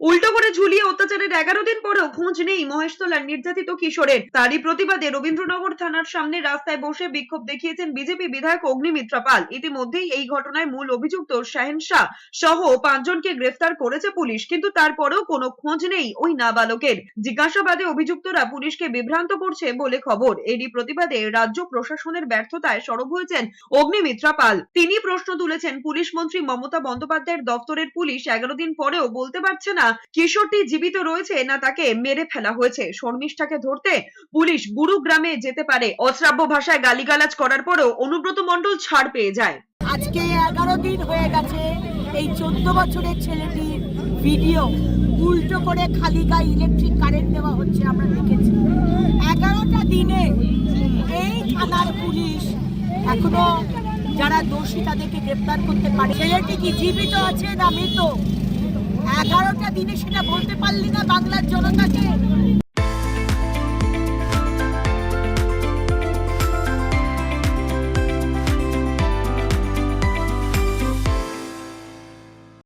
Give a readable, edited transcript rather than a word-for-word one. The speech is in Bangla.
উল্টো করে ঝুলিয়ে অত্যাচারের 11 দিন পরেও খোঁজ নেই মহেশতলার নির্যাতিত কিশোরের। তারই প্রতিবাদে রবীন্দ্রনগর থানার সামনে রাস্তায় বসে বিক্ষোভ দেখিয়েছেন বিজেপি বিধায়ক অগ্নিমিত্রা পাল। ইতিমধ্যেই এই ঘটনায় মূল অভিযুক্ত শাহিন শাহ সহ 5 জনকে গ্রেফতার করেছে পুলিশ, কিন্তু তারপরেও কোনো খোঁজ নেই ওই নাবালকের। জিজ্ঞাসাবাদে অভিযুক্তরা পুলিশকে বিভ্রান্ত করছে বলে খবর। এরই প্রতিবাদে রাজ্য প্রশাসনের ব্যর্থতায় সরব হয়েছেন অগ্নিমিত্রা পাল। তিনি প্রশ্ন তুলেছেন, পুলিশ মন্ত্রী মমতা বন্দ্যোপাধ্যায়ের দফতরের পুলিশ 11 দিন পরেও বলতে পারছে না কিশোরটি জীবিত রয়েছে না তাকে মেরে ফেলা হয়েছে। শর্মিষ্ঠাকে ধরতে পুলিশ গুরুগ্রামে যেতে পারে। অশ্রাব্য ভাষায় গালিগালাজ করার পরেও অনুব্রত মণ্ডল ছাড় পেয়ে যায়। আজকে 11 দিন হয়ে গেছে এই 14 বছরের ছেলেটির ভিডিও উল্টো করে খালি গায়ে ইলেকট্রিক কারেন্ট দেওয়া হচ্ছে, আমরা দেখেছি। 11টা দিনে এই থানার পুলিশ এখনো যারা দোষী তাদেরকে গ্রেফতার করতে পারে। ছেলেটি কি জীবিত আছে না মৃত? 11টা দিনে সেটা বলতে পারলি না বাংলার জনতাকে?